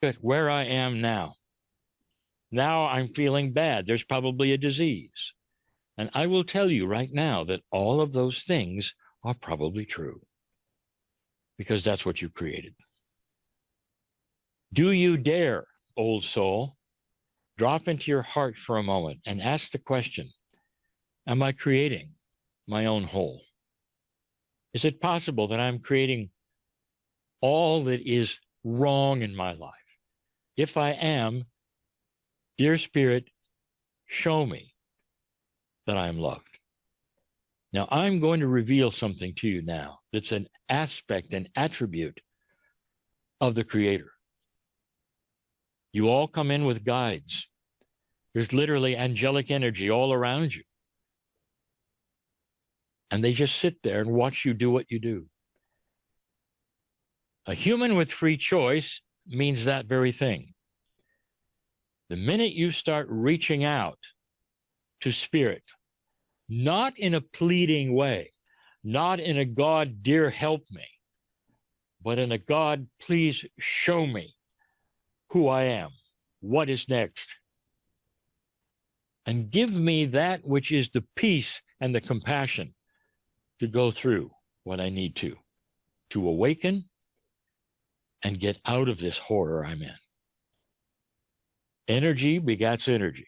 Good. Where I am now. Now I'm feeling bad. There's probably a disease. And I will tell you right now that all of those things are probably true, because that's what you created. Do you dare, old soul, drop into your heart for a moment and ask the question, am I creating my own whole? Is it possible that I'm creating all that is wrong in my life? If I am, dear Spirit, show me that I am loved. Now, I'm going to reveal something to you now that's an aspect, an attribute of the Creator. You all come in with guides. There's literally angelic energy all around you. And they just sit there and watch you do what you do. A human with free choice means that very thing. The minute you start reaching out to Spirit, not in a pleading way, not in a God, dear, help me, but in a God, please show me who I am, what is next, and give me that which is the peace and the compassion to go through what I need to awaken and get out of this horror I'm in. Energy begats energy.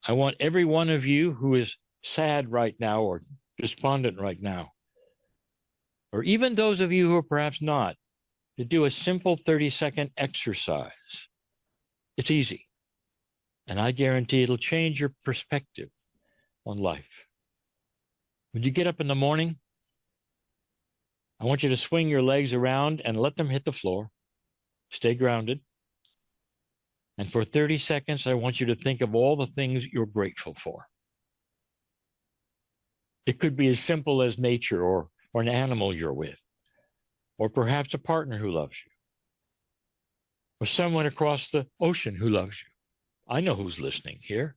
I want every one of you who is sad right now or despondent right now, or even those of you who are perhaps not, to do a simple 30-second exercise. It's easy. And I guarantee it'll change your perspective on life. When you get up in the morning, I want you to swing your legs around and let them hit the floor. Stay grounded. And for 30 seconds, I want you to think of all the things you're grateful for. It could be as simple as nature or an animal you're with, or perhaps a partner who loves you, or someone across the ocean who loves you. I know who's listening here.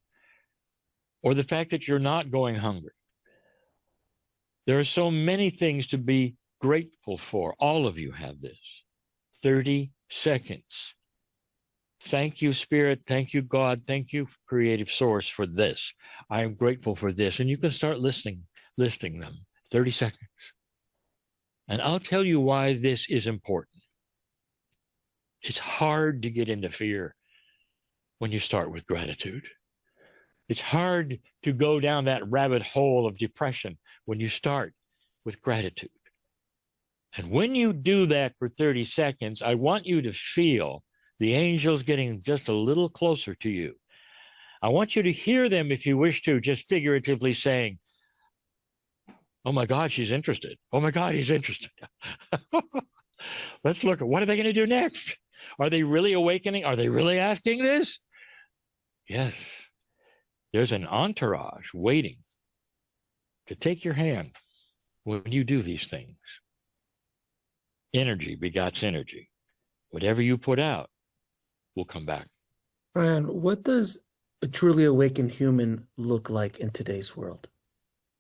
Or the fact that you're not going hungry. There are so many things to be grateful for. All of you have this. 30 seconds. Thank you, Spirit. Thank you, God. Thank you, Creative Source, for this. I am grateful for this. And you can start listing them. 30 seconds. And I'll tell you why this is important. It's hard to get into fear when you start with gratitude. It's hard to go down that rabbit hole of depression when you start with gratitude. And when you do that for 30 seconds, I want you to feel the angels getting just a little closer to you. I want you to hear them, if you wish to, just figuratively saying, oh my God, she's interested. Oh my God, he's interested. Let's look at what are they going to do next? Are they really awakening? Are they really asking this? Yes. There's an entourage waiting to take your hand when you do these things. Energy begots energy. Whatever you put out will come back. Kryon, what does a truly awakened human look like in today's world?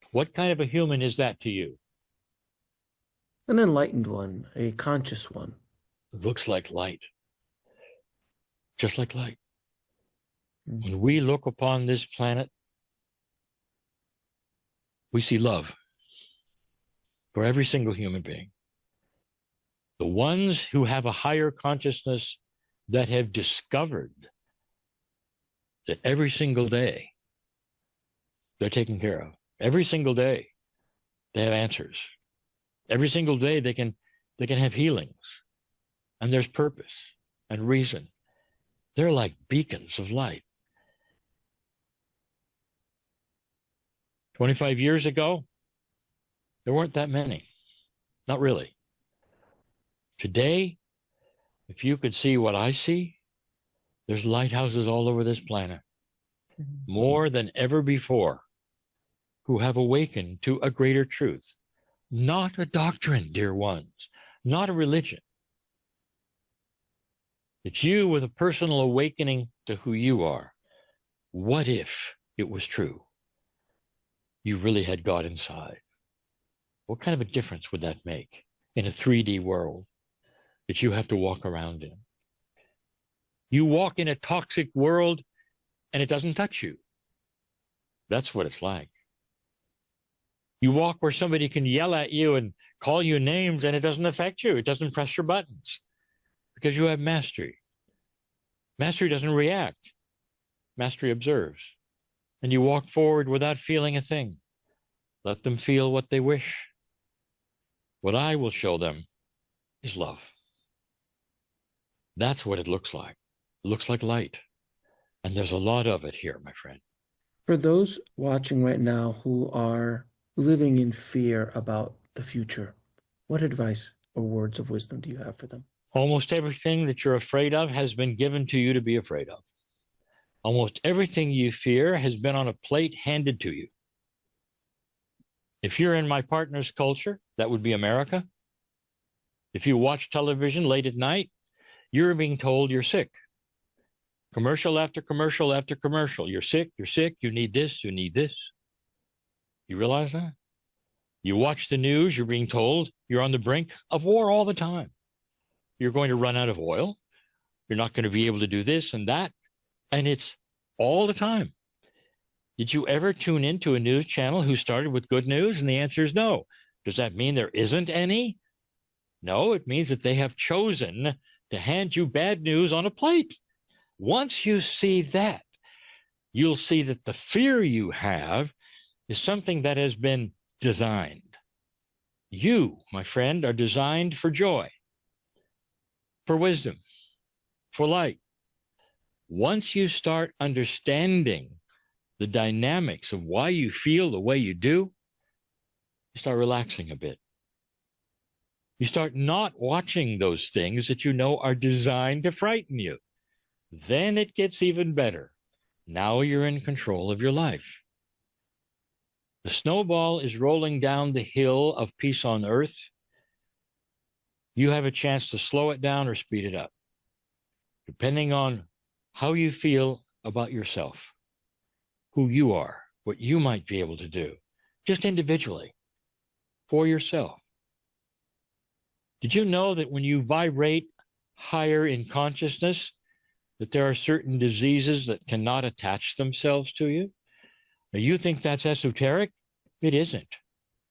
What kind of a human is that to you? An enlightened one, a conscious one. It looks like light. Just like light. When we look upon this planet, we see love for every single human being. The ones who have a higher consciousness that have discovered that every single day they're taken care of. Every single day they have answers. Every single day they can have healings. And there's purpose and reason. They're like beacons of light. 25 years ago, there weren't that many. Not really. Today, if you could see what I see, there's lighthouses all over this planet, more than ever before, who have awakened to a greater truth. Not a doctrine, dear ones, not a religion. It's you with a personal awakening to who you are. What if it was true? You really had God inside. What kind of a difference would that make in a 3D world that you have to walk around in? You walk in a toxic world and it doesn't touch you. That's what it's like. You walk where somebody can yell at you and call you names and it doesn't affect you. It doesn't press your buttons because you have mastery. Mastery doesn't react. Mastery observes. And you walk forward without feeling a thing. Let them feel what they wish. What I will show them is love. That's what it looks like. It looks like light. And there's a lot of it here, my friend. For those watching right now who are living in fear about the future, what advice or words of wisdom do you have for them? Almost everything that you're afraid of has been given to you to be afraid of. Almost everything you fear has been on a plate handed to you. If you're in my partner's culture, that would be America. If you watch television late at night, you're being told you're sick. Commercial after commercial after commercial. You're sick, you need this, you need this. You realize that? You watch the news, you're being told you're on the brink of war all the time. You're going to run out of oil. You're not going to be able to do this and that. And it's all the time. Did you ever tune into a news channel who started with good news? And the answer is no. Does that mean there isn't any? No, it means that they have chosen to hand you bad news on a plate. Once you see that, you'll see that the fear you have is something that has been designed. You, my friend, are designed for joy, for wisdom, for light. Once you start understanding the dynamics of why you feel the way you do, you start relaxing a bit. You start not watching those things that you know are designed to frighten you. Then it gets even better. Now you're in control of your life. The snowball is rolling down the hill of peace on earth. You have a chance to slow it down or speed it up, depending on how you feel about yourself, who you are, what you might be able to do, just individually, for yourself. Did you know that when you vibrate higher in consciousness, that there are certain diseases that cannot attach themselves to you? Now, you think that's esoteric? It isn't.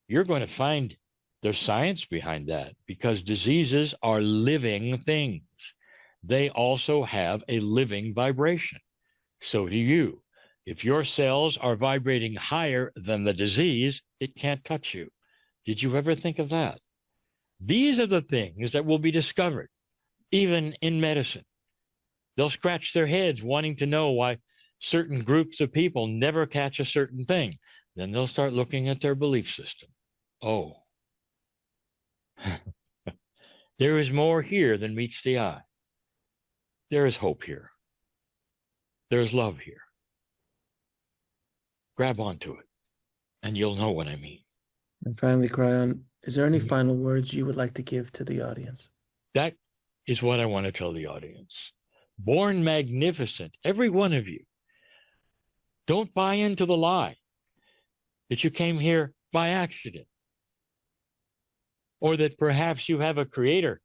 You're going to find there's science behind that, because diseases are living things. They also have a living vibration. So do you. If your cells are vibrating higher than the disease, it can't touch you. Did you ever think of that? These are the things that will be discovered, even in medicine. They'll scratch their heads wanting to know why certain groups of people never catch a certain thing. Then they'll start looking at their belief system. Oh, there is more here than meets the eye. There is hope here. There is love here. Grab onto it, and you'll know what I mean. And finally, Kryon, is there any final words you would like to give to the audience? That is what I want to tell the audience. Born magnificent, every one of you. Don't buy into the lie that you came here by accident, or that perhaps you have a creator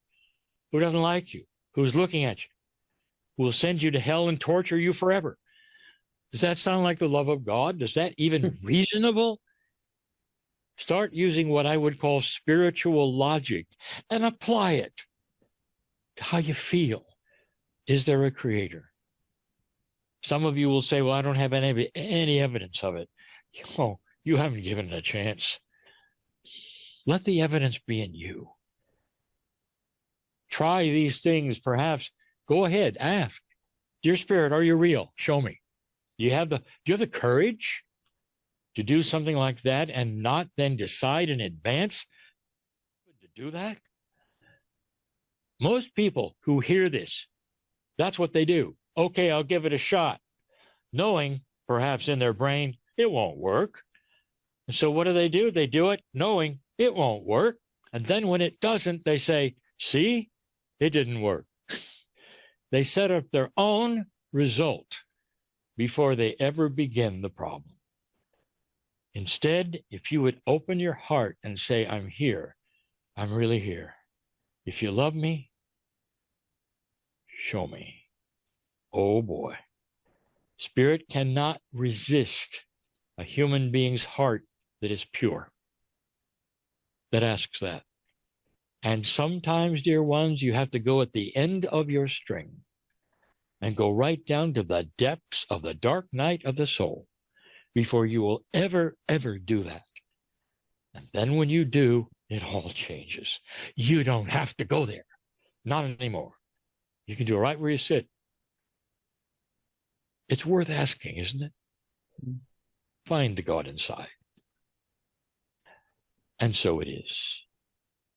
who doesn't like you, who's looking at you, who will send you to hell and torture you forever. Does that sound like the love of God? Is that even reasonable? Start using what I would call spiritual logic and apply it to how you feel. Is there a creator? Some of you will say, well, I don't have any evidence of it. Oh, you haven't given it a chance. Let the evidence be in you. Try these things, perhaps. Go ahead, ask. Dear Spirit, are you real? Show me. Do you have the courage to do something like that and not then decide in advance to do that? Most people who hear this, that's what they do. Okay, I'll give it a shot, knowing perhaps in their brain it won't work. And so what do? They do it knowing it won't work. And then when it doesn't, they say, see, it didn't work. They set up their own result before they ever begin the problem. Instead, if you would open your heart and say, I'm here, I'm really here. If you love me, show me. Oh boy. Spirit cannot resist a human being's heart that is pure, that asks that. And sometimes, dear ones, you have to go at the end of your string and go right down to the depths of the dark night of the soul before you will ever do that. And then when you do, it all changes. You don't have to go there. Not anymore. You can do it right where you sit. It's worth asking, isn't it? Find the God inside. And so it is.